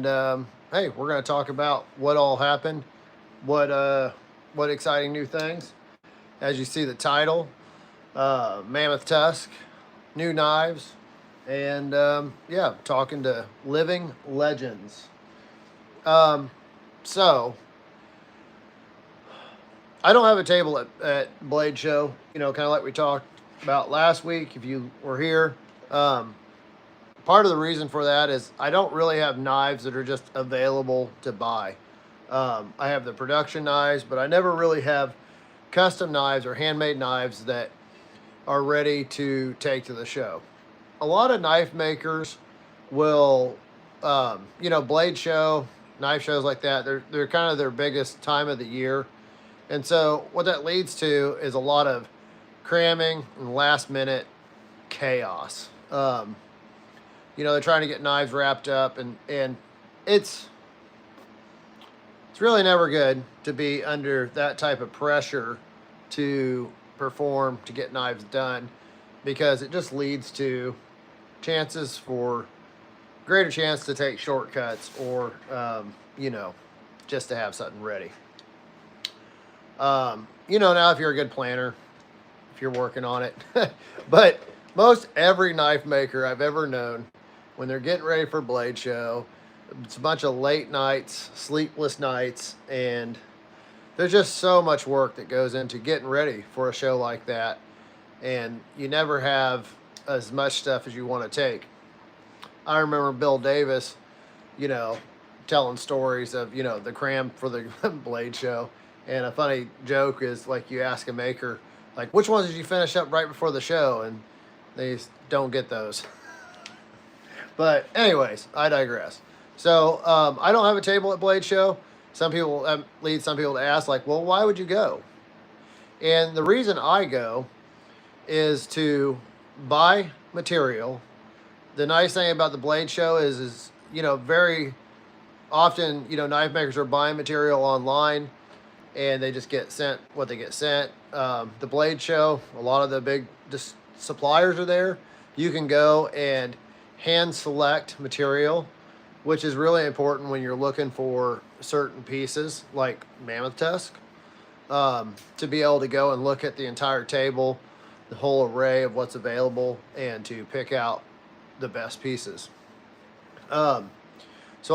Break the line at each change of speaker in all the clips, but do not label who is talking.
Hey, we're going to talk about what all happened, what exciting new things. As you see the title, Mammoth Tusk, new knives, and yeah, talking to living legends. Um, so I don't have a table at Blade Show. Kind of like we talked about last week. If you were here, um, part of the reason for that is I don't really have knives that are just available to buy. I have the production knives, but I never really have custom knives or handmade knives that are ready to take to the show. A lot of knife makers will, blade show, knife shows like that. They're kind of their biggest time of the year, and so what that leads to is a lot of cramming and last minute chaos. They're trying to get knives wrapped up, and it's it's really never good to be under that type of pressure to perform to get knives done, because it just leads to chances for greater chance to take shortcuts or just to have something ready. Now if you're a good planner, if you're working on it, but most every knife maker I've ever known, when they're getting ready for Blade Show, it's a bunch of late nights, sleepless nights, and there's just so much work that goes into getting ready for a show like that, and you never have as much stuff as you want to take. I remember Bill Davis, you know, telling stories of, the cram for the Blade Show, and a funny joke is, like, you ask a maker, like, which ones did you finish up right before the show, and they don't get those. But anyways, I digress. So I don't have a table at Blade Show. Some people lead some people to ask, like, well, why would you go? And the reason I go is to buy material. The nice thing about the Blade Show is very often, knife makers are buying material online, and they just get sent what they get sent. The Blade Show, a lot of the big suppliers are there. You can go and hand select material, which is really important when you're looking for certain pieces like Mammoth Tusk, to be able to go and look at the entire table, the whole array of what's available, and to pick out the best pieces. So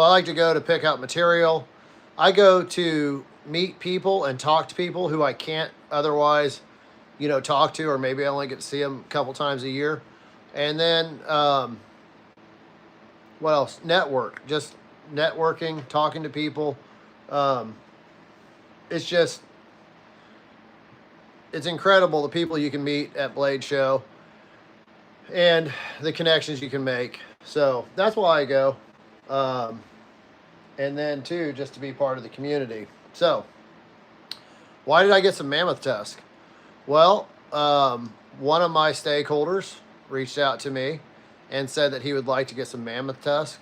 I like to go to pick out material. I go to meet people and talk to people who I can't otherwise, talk to, or maybe I only get to see them a couple times a year. And then, what else? Network. Just networking, talking to people. Um, it's just, it's incredible the people you can meet at Blade Show and the connections you can make. So that's why I go. And then, too, just to be part of the community. So, why did I get some Mammoth Tusk? Well, one of my stakeholders reached out to me and said that he would like to get some Mammoth Tusk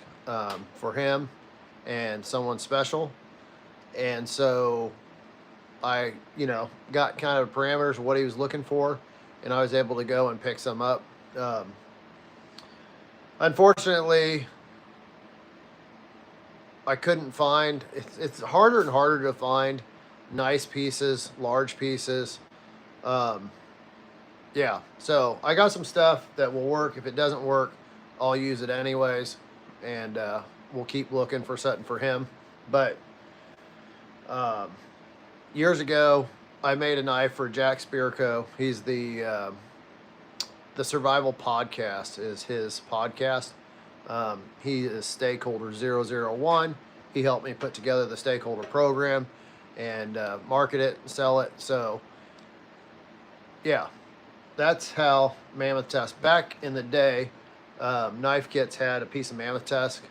for him and someone special. And so I, got kind of parameters of what he was looking for, and I was able to go and pick some up. Unfortunately, I couldn't find. It's harder and harder to find nice pieces, large pieces. Um, yeah, so I got some stuff that will work. If it doesn't work, I'll use it anyways, and we'll keep looking for something for him. But um, years ago, I made a knife for Jack Spirko. He's the Survival Podcast is his podcast. He is stakeholder 001. He helped me put together the stakeholder program and market it and sell it. So, yeah, that's how Mammoth Tusk. Back in the day, Knife Kits had a piece of Mammoth Tusk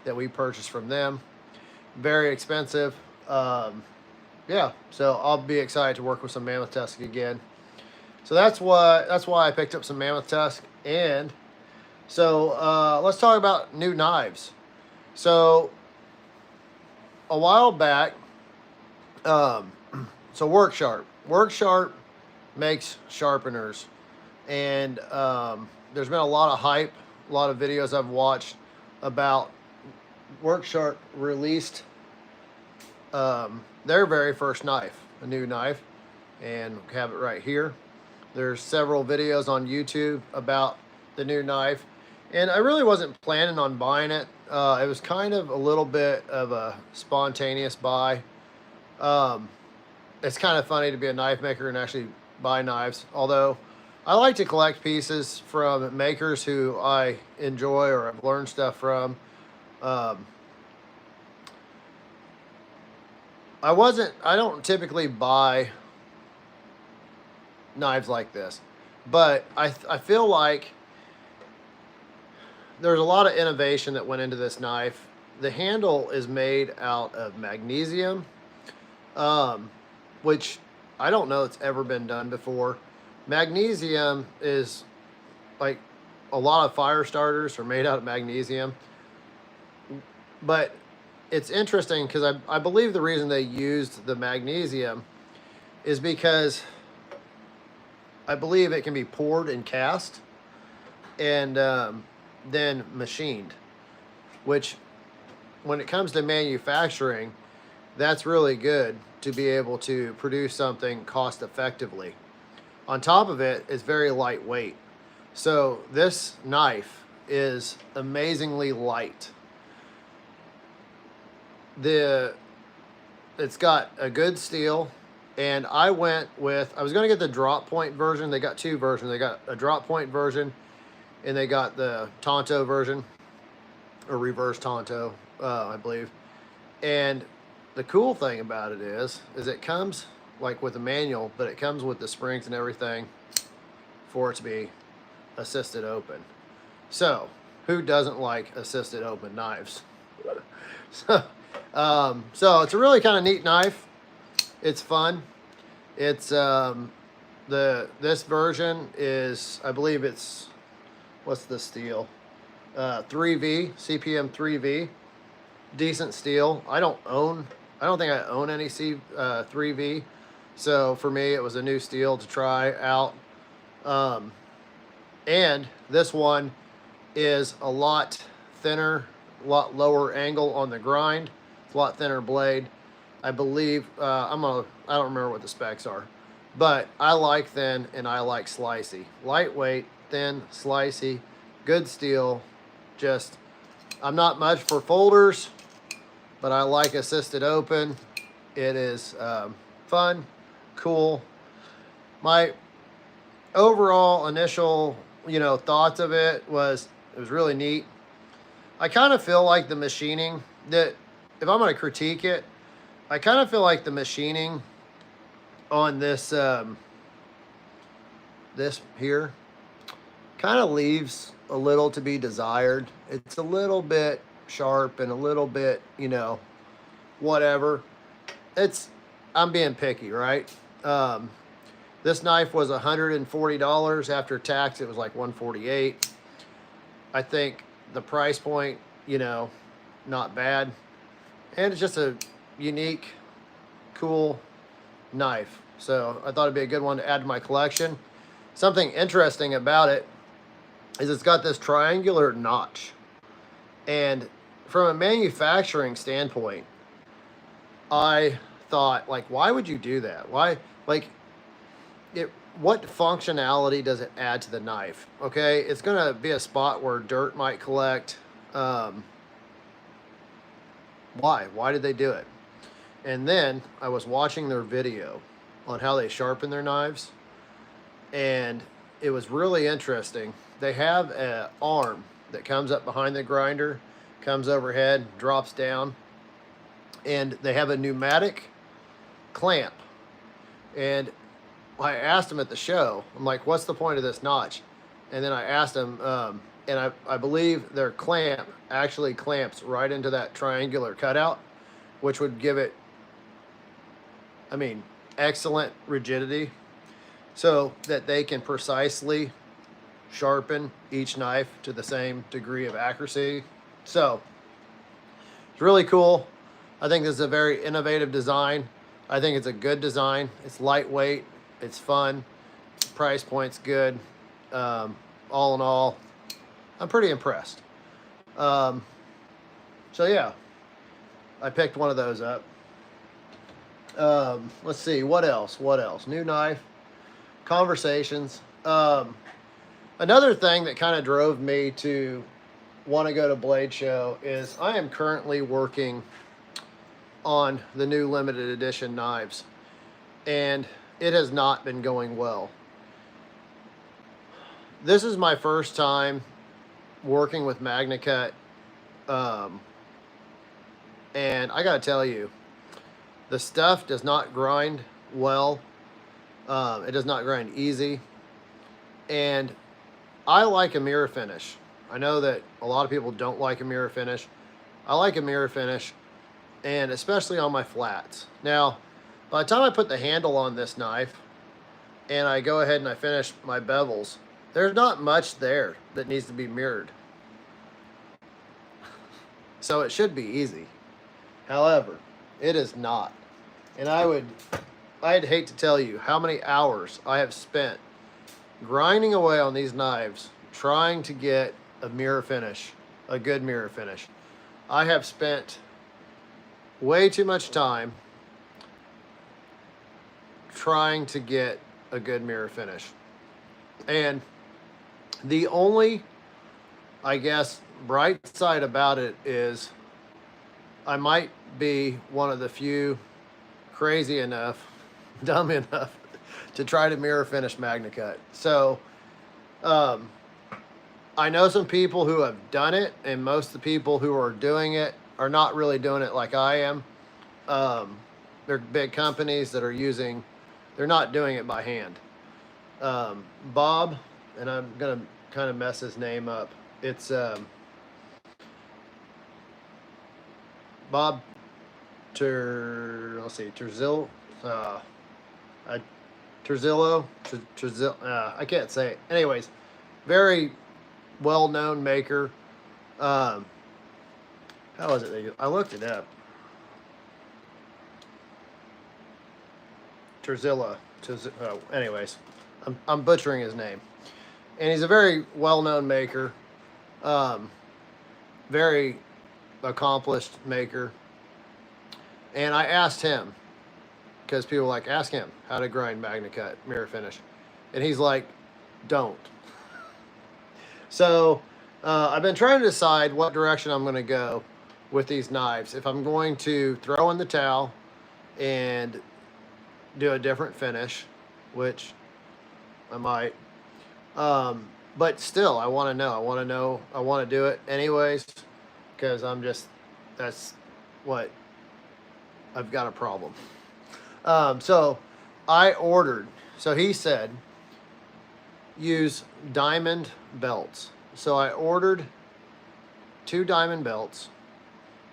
that we purchased from them. Very expensive. Yeah, so I'll be excited to work with some Mammoth Tusk again. So that's why I picked up some Mammoth Tusk. And so let's talk about new knives. So a while back, so Work Sharp makes sharpeners, and there's been a lot of hype, a lot of videos I've watched about Worksharp released their very first knife, a new knife, and we have it right here. There's several videos on YouTube about the new knife, and I really wasn't planning on buying it. It was kind of a little bit of a spontaneous buy. Um, it's kind of funny to be a knife maker and actually buy knives, although I like to collect pieces from makers who I enjoy or I've learned stuff from. Um, I don't typically buy knives like this, but I feel like there's a lot of innovation that went into this knife. The handle is made out of magnesium, um, which I don't know it's ever been done before. Magnesium is like a lot of fire starters are made out of magnesium, but it's interesting because I believe the reason they used the magnesium is because I believe it can be poured and cast and then machined, which when it comes to manufacturing, that's really good to be able to produce something cost effectively. On top of it, it's very lightweight. So this knife is amazingly light. It's got a good steel, and I was going to get the drop point version. They got two versions. They got a drop point version, and they got the Tonto version, or reverse Tonto, I believe. And the cool thing about it is it comes like with a manual, but it comes with the springs and everything for it to be assisted open. So who doesn't like assisted open knives? So it's a really kind of neat knife. It's fun. It's this version is, I believe it's, what's the steel? 3V, CPM 3V. Decent steel. I don't think I own any 3V. So for me, it was a new steel to try out. And this one is a lot thinner, a lot lower angle on the grind. It's a lot thinner blade. I believe, I don't remember what the specs are, but I like thin and I like slicey. Lightweight, thin, slicey, good steel. Just, I'm not much for folders, but I like assisted open. It is fun, cool. My overall initial, thoughts of it was really neat. I kind of feel like the machining that, if I'm going to critique it, I kind of feel like the machining on this this here kind of leaves a little to be desired. It's a little bit sharp and a little bit, whatever. I'm being picky, right? This knife was $140 after tax. It was like $148. I think the price point, not bad. And it's just a unique, cool knife. So I thought it'd be a good one to add to my collection. Something interesting about it is it's got this triangular notch. And from a manufacturing standpoint, I thought, like, why would you do that? Why, like, what functionality does it add to the knife? Okay, it's gonna be a spot where dirt might collect. Why did they do it? And then I was watching their video on how they sharpen their knives, and it was really interesting. They have an arm that comes up behind the grinder, comes overhead, drops down, and they have a pneumatic clamp. And I asked them at the show, I'm like, what's the point of this notch? And then I asked them, and I believe their clamp actually clamps right into that triangular cutout, which would give it, excellent rigidity, so that they can precisely sharpen each knife to the same degree of accuracy. So it's really cool. I think this is a very innovative design. I think it's a good design. It's lightweight. It's fun. Price point's good. All in all, I'm pretty impressed. So So yeah, I picked one of those up. Let's see, what else? What else? New knife, conversations. Another thing that kind of drove me to want to go to Blade Show is I am currently working on the new limited edition knives, and it has not been going well. This is my first time working with MagnaCut, and I gotta tell you, the stuff does not grind well. It does not grind easy, and I like a mirror finish. I know that a lot of people don't like a mirror finish. I like a mirror finish, and especially on my flats. Now, by the time I put the handle on this knife and I go ahead and I finish my bevels, there's not much there that needs to be mirrored. So it should be easy. However, it is not. And I'd hate to tell you how many hours I have spent grinding away on these knives trying to get a mirror finish, a good mirror finish. I have spent way too much time trying to get a good mirror finish. And the only, I guess, bright side about it is I might be one of the few crazy enough, dumb enough to try to mirror finish MagnaCut. So, I know some people who have done it, and most of the people who are doing it are not really doing it like I am. They're big companies that are using, they're not doing it by hand. Bob, and I'm going to kind of mess his name up. It's Bob Terzillo, I can't say it. Anyways, very well-known maker. How is it? I looked it up. Terzilla. Anyways, I'm butchering his name. And he's a very well-known maker. Very accomplished maker. And I asked him, because people are like, ask him how to grind MagnaCut mirror finish. And he's like, don't. So I've been trying to decide what direction I'm going to go with these knives. If I'm going to throw in the towel and do a different finish, which I might. But still, I want to know. I want to do it anyways, because that's what, I've got a problem. So I ordered, so he said, use diamond belts. So I ordered 2 diamond belts.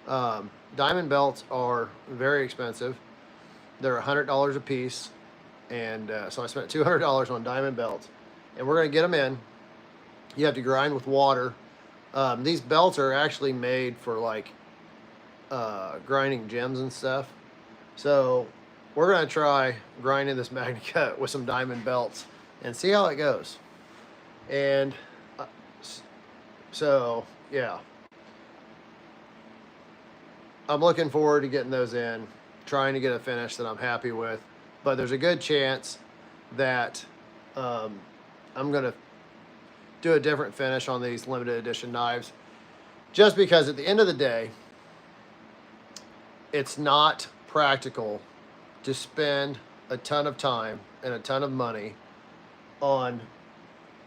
Diamond belts are very expensive. They're $100 a piece. And so I spent $200 on diamond belts. And we're going to get them in. You have to grind with water. These belts are actually made for like grinding gems and stuff. So we're going to try grinding this MagnaCut with some diamond belts and see how it goes. And so, yeah. I'm looking forward to getting those in, trying to get a finish that I'm happy with. But there's a good chance that I'm going to do a different finish on these limited edition knives. Just because at the end of the day, it's not practical to spend a ton of time and a ton of money on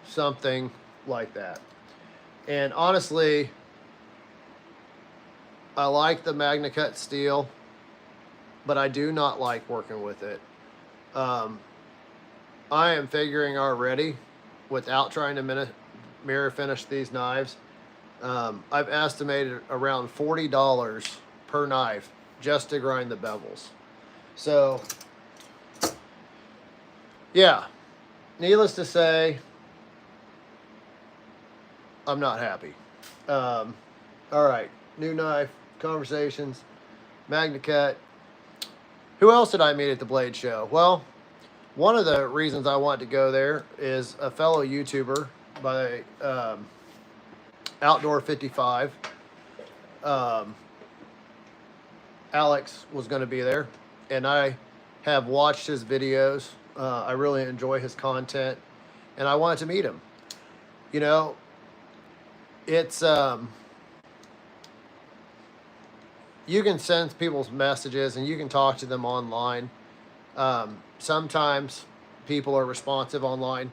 something like that. And honestly, I like the MagnaCut steel, but I do not like working with it. I am figuring already, without trying to mirror finish these knives, I've estimated around $40 per knife just to grind the bevels. So, yeah, needless to say, I'm not happy. All right, new knife, conversations, MagnaCut. Who else did I meet at the Blade Show? Well, one of the reasons I wanted to go there is a fellow YouTuber by Outdoor 55. Alex was going to be there, and I have watched his videos. I really enjoy his content, and I wanted to meet him. You know, it's you can send people's messages and you can talk to them online. Sometimes people are responsive online,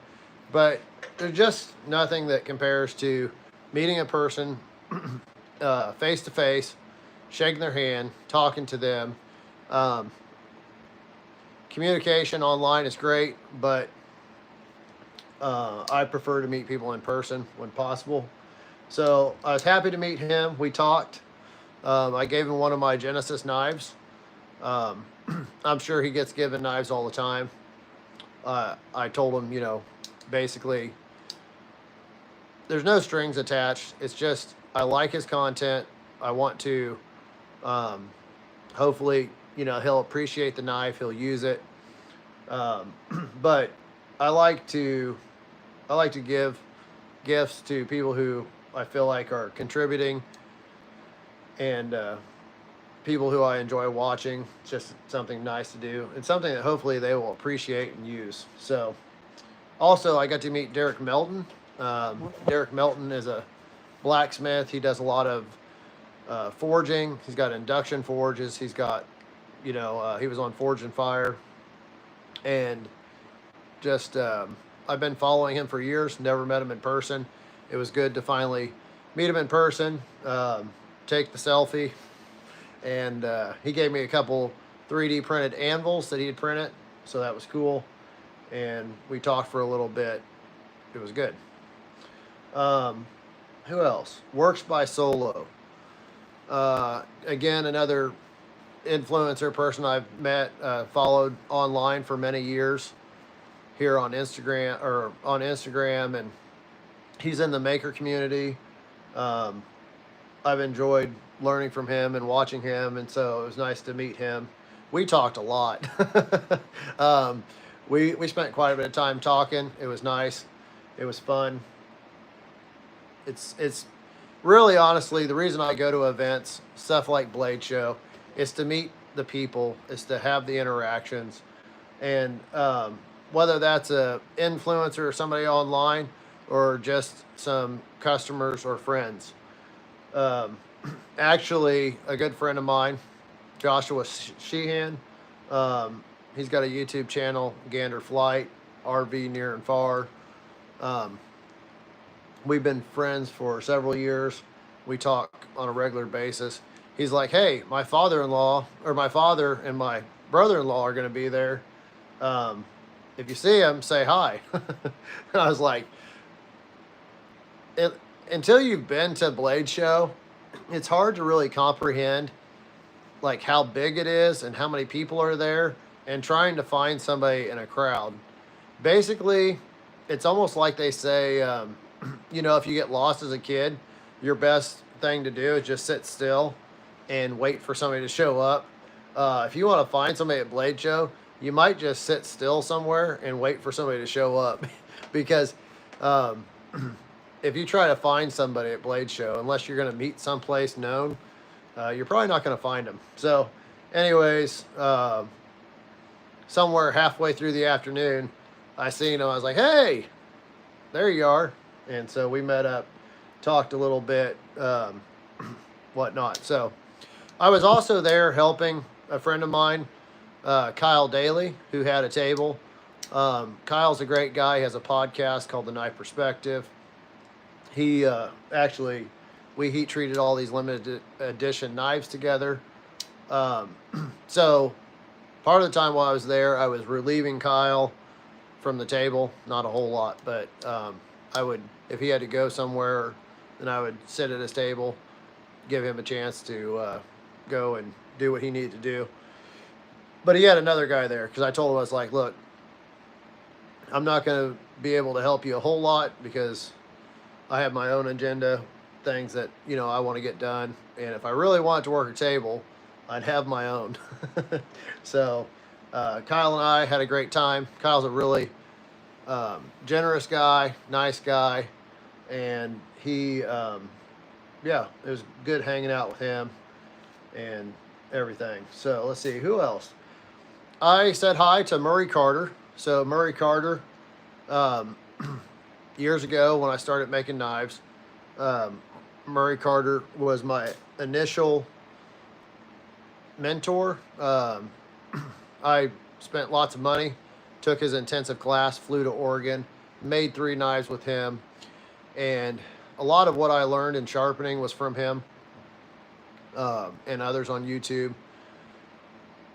but there's just nothing that compares to meeting a person face to face, shaking their hand, talking to them. Um, Communication online is great, but I prefer to meet people in person when possible. So I was happy to meet him. We talked. I gave him one of my Genesis knives. Um, I'm sure he gets given knives all the time. I told him, basically, there's no strings attached. It's just I like his content. I want to, um, hopefully, he'll appreciate the knife. He'll use it. Um, but I like to, I like to give gifts to people who I feel like are contributing, and people who I enjoy watching. It's just something nice to do and something that hopefully they will appreciate and use. So, also, I got to meet Derek Melton. Derek Melton is a blacksmith. He does a lot of forging. He's got induction forges. He's got, he was on Forge and Fire. And just, I've been following him for years, never met him in person. It was good to finally meet him in person, take the selfie. And he gave me a couple 3D printed anvils that he had printed. So that was cool. And we talked for a little bit. It was good. Who else? Works by Solo. Again, another influencer person I've met, followed online for many years here on Instagram, and he's in the maker community. I've enjoyed learning from him and watching him, and so it was nice to meet him. We talked a lot. We spent quite a bit of time talking. It was nice. It was fun. It's really, honestly, the reason I go to events, stuff like Blade Show, is to meet the people, is to have the interactions, and whether that's a influencer or somebody online, or just some customers or friends. Actually, a good friend of mine, Joshua Sheehan, he's got a YouTube channel, Gander Flight, RV Near and Far. We've been friends for several years. We talk on a regular basis. He's like, hey, my father and my brother-in-law are going to be there. If you see him, say hi. And I was like, until you've been to Blade Show, it's hard to really comprehend like how big it is and how many people are there, and trying to find somebody in a crowd. Basically, it's almost like they say, if you get lost as a kid, your best thing to do is just sit still and wait for somebody to show up. If you want to find somebody at Blade Show, you might just sit still somewhere and wait for somebody to show up. Because if you try to find somebody at Blade Show, unless you're going to meet someplace known, you're probably not going to find them. So anyways, somewhere halfway through the afternoon, I seen him. I was like, hey, there you are. And so we met up, talked a little bit, whatnot. So I was also there helping a friend of mine, Kyle Daly, who had a table. Kyle's a great guy. He has a podcast called The Knife Perspective. He we heat treated all these limited edition knives together. So part of the time while I was there, I was relieving Kyle from the table. Not a whole lot, but I would, if he had to go somewhere, then I would sit at his table, give him a chance to go and do what he needed to do. But he had another guy there, because I told him, I was like, look, I'm not going to be able to help you a whole lot because I have my own agenda, things that, I want to get done. And if I really wanted to work a table, I'd have my own. So Kyle and I had a great time. Kyle's a really generous guy, nice guy. And he, it was good hanging out with him. And everything. So let's see, who else? I said hi to Murray Carter. So Murray Carter, um, years ago when I started making knives, um, Murray Carter was my initial mentor. I spent lots of money, took his intensive class, flew to Oregon, made 3 knives with him, and a lot of what I learned in sharpening was from him, and others on YouTube.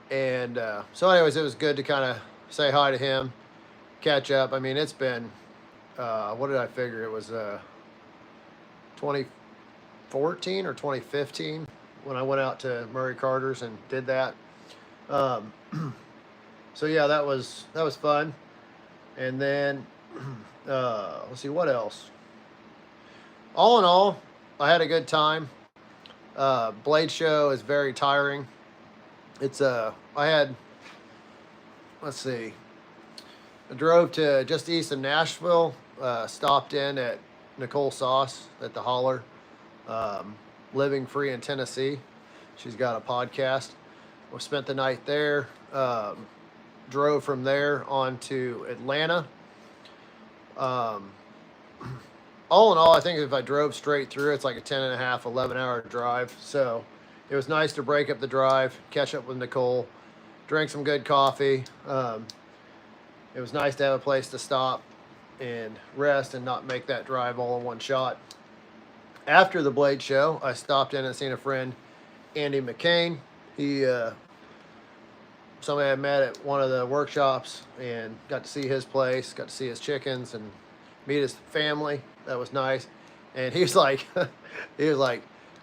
And so, anyways, it was good to kind of say hi to him, catch up. I mean, it's been, what did I figure? It was 2014 or 2015 when I went out to Murray Carter's and did that. Um, so yeah, that was fun. And then let's see what else. All in all, I had a good time. Blade show is very tiring. It's I had, let's see, I drove to just east of Nashville, stopped in at Nicole Sauce at the Holler, living free in Tennessee. She's got a podcast. We spent the night there, drove from there on to Atlanta. All in all, I think if I drove straight through, it's like a 10 and a half, 11-hour drive. So it was nice to break up the drive, catch up with Nicole, drink some good coffee. It was nice to have a place to stop and rest and not make that drive all in one shot. After the Blade show, I stopped in and seen a friend, Andy McCain. He, somebody I met at one of the workshops, and got to see his place, got to see his chickens and meet his family. That was nice. And he was like,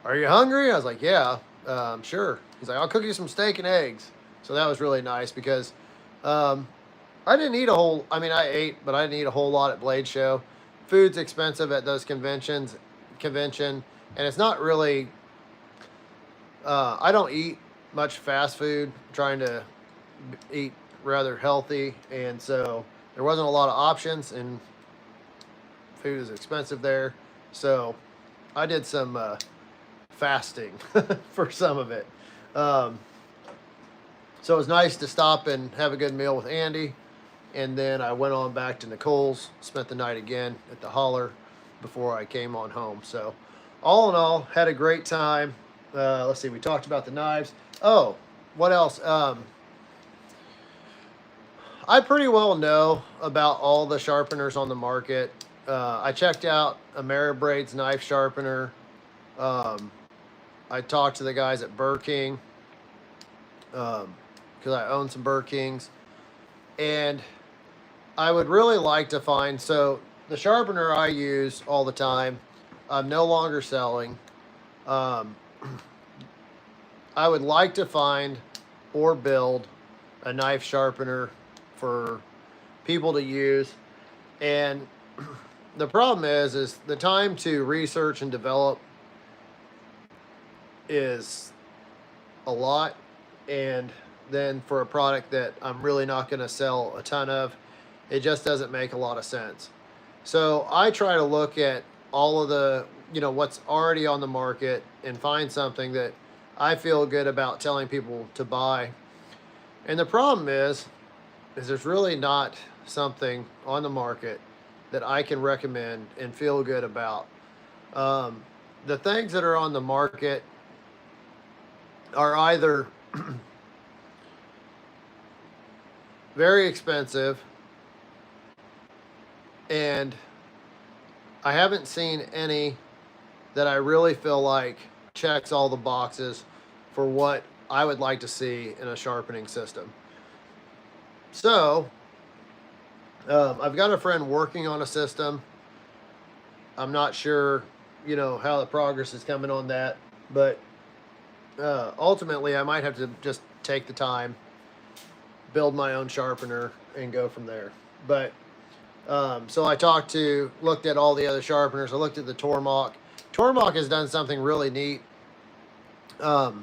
"Are you hungry?" I was like, "Yeah, sure." He's like, "I'll cook you some steak and eggs." So that was really nice because I didn't eat a whole, I mean, I ate, but I didn't eat a whole lot at Blade Show. Food's expensive at those convention, and it's not really, I don't eat much fast food, I'm trying to eat rather healthy, and so there wasn't a lot of options, and food is expensive there. So I did some fasting for some of it. So it was nice to stop and have a good meal with Andy. And then I went on back to Nicole's, spent the night again at the Holler before I came on home. So all in all, had a great time. Let's see, we talked about the knives. Oh, what else? I pretty well know about all the sharpeners on the market. I checked out Ameribraid's knife sharpener. I talked to the guys at Burr King because I own some Burr Kings. And I would really like to find, so the sharpener I use all the time, I'm no longer selling. I would like to find or build a knife sharpener for people to use. And the problem is the time to research and develop is a lot. And then for a product that I'm really not going to sell a ton of, it just doesn't make a lot of sense. So I try to look at all of the, what's already on the market and find something that I feel good about telling people to buy. And the problem is there's really not something on the market that I can recommend and feel good about. The things that are on the market are either very expensive, and I haven't seen any that I really feel like checks all the boxes for what I would like to see in a sharpening system. So I've got a friend working on a system. I'm not sure, how the progress is coming on that, but ultimately I might have to just take the time, build my own sharpener, and go from there. But so I looked at all the other sharpeners. I looked at the Tormach. Tormach has done something really neat. I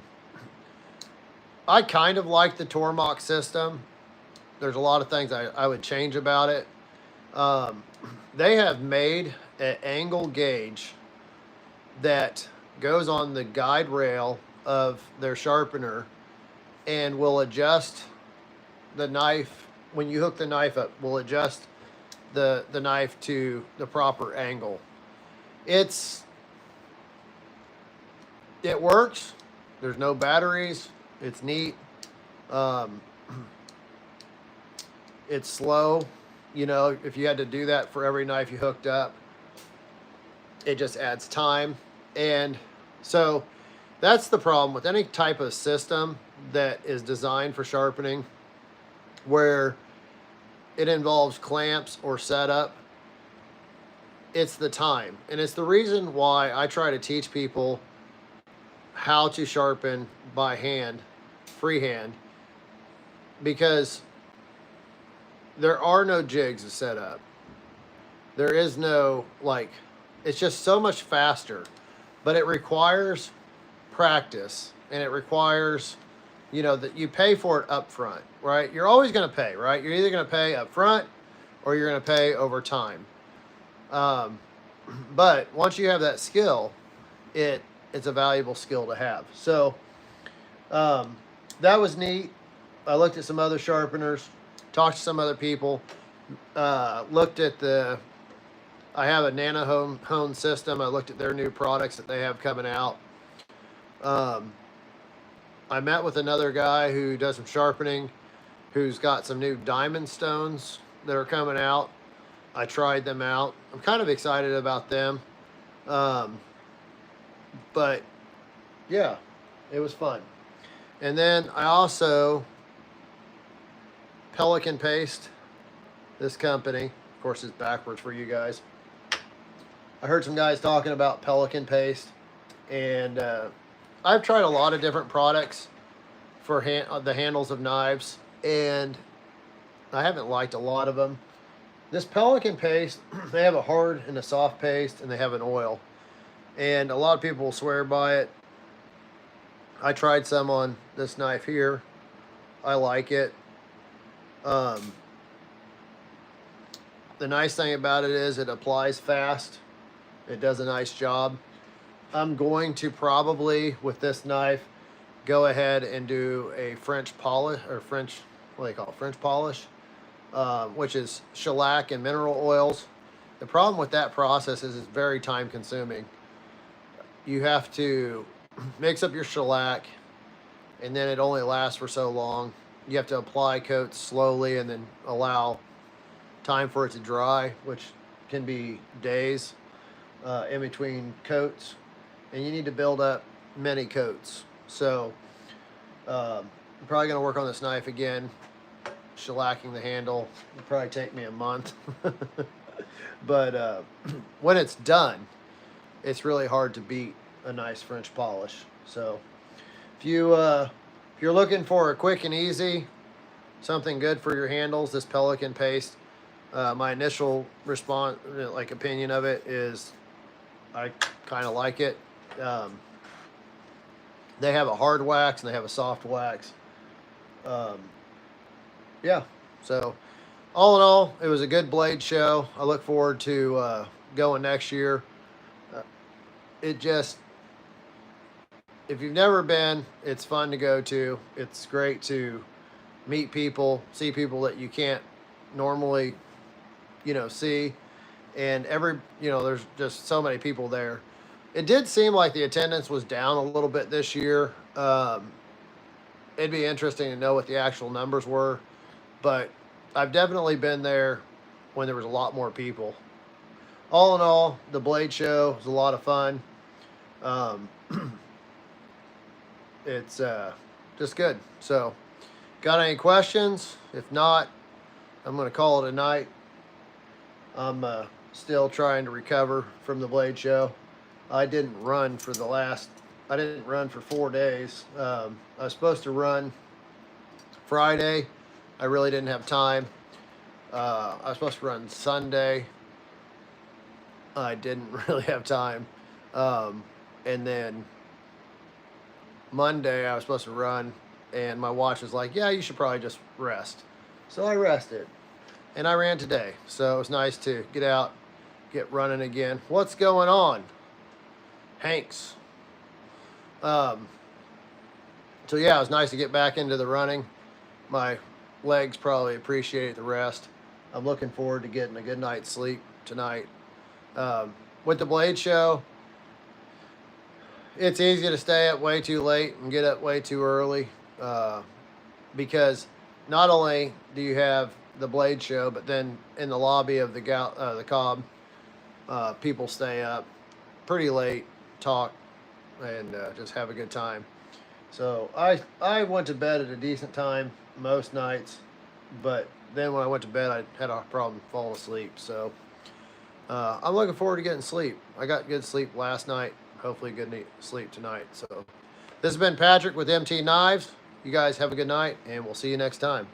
kind of like the Tormach system. There's a lot of things I would change about it. They have made an angle gauge that goes on the guide rail of their sharpener and will adjust the knife. When you hook the knife up, will adjust the knife to the proper angle. It works. There's no batteries. It's neat. Um, it's slow. You know, if you had to do that for every knife you hooked up, it just adds time. And so that's the problem with any type of system that is designed for sharpening, where it involves clamps or setup. It's the time. And it's the reason why I try to teach people how to sharpen by hand, freehand, because there are no jigs to set up. There is no, like, it's just so much faster, but it requires practice, and it requires, you know, that you pay for it up front, right? You're always going to pay, right? You're either going to pay up front or you're going to pay over time. But once you have that skill, it's a valuable skill to have. So that was neat. I looked at some other sharpeners, talked to some other people, looked at I have a Nano Hone system. I looked at their new products that they have coming out. I met with another guy who does some sharpening, who's got some new diamond stones that are coming out. I tried them out. I'm kind of excited about them. But yeah, it was fun. And then I also, Pelican Paste, this company, of course it's backwards for you guys. I heard some guys talking about Pelican Paste, and I've tried a lot of different products for the handles of knives, and I haven't liked a lot of them. This Pelican Paste, they have a hard and a soft paste, and they have an oil. And a lot of people will swear by it. I tried some on this knife here. I like it. The nice thing about it is it applies fast. It does a nice job. I'm going to probably, with this knife, go ahead and do a French polish, or French, what do they call it? French polish, which is shellac and mineral oils. The problem with that process is it's very time consuming. You have to mix up your shellac, and then it only lasts for so long. You have to apply coats slowly and then allow time for it to dry, which can be days in between coats. And you need to build up many coats. So I'm probably going to work on this knife again, shellacking the handle. It'll probably take me a month. But when it's done, it's really hard to beat a nice French polish. So if you're looking for a quick and easy, something good for your handles, this Pelican Paste, my initial response, like opinion of it is I kind of like it. They have a hard wax and they have a soft wax. Yeah, so all in all, it was a good blade show. I look forward to going next year. It just, if you've never been, it's fun to go to. It's great to meet people, see people that you can't normally, see. And there's just so many people there. It did seem like the attendance was down a little bit this year. It'd be interesting to know what the actual numbers were, but I've definitely been there when there was a lot more people. All in all, the blade show was a lot of fun. It's just good. So, got any questions? If not, I'm going to call it a night. I'm still trying to recover from the blade show. I didn't run for 4 days. I was supposed to run Friday. I really didn't have time. I was supposed to run Sunday. I didn't really have time. And then Monday I was supposed to run, and my watch was like, yeah, you should probably just rest. So I rested, and I ran today. So it was nice to get out, get running again. What's going on? Hanks. So yeah, it was nice to get back into the running. My legs probably appreciate the rest. I'm looking forward to getting a good night's sleep tonight. With the blade show, it's easy to stay up way too late and get up way too early, because not only do you have the blade show, but then in the lobby of the Cobb, people stay up pretty late, talk, and just have a good time. So I went to bed at a decent time most nights, but then when I went to bed, I had a problem falling asleep. So I'm looking forward to getting sleep. I got good sleep last night. Hopefully, good sleep tonight. So this has been Patrick with MT Knives. You guys have a good night, and we'll see you next time.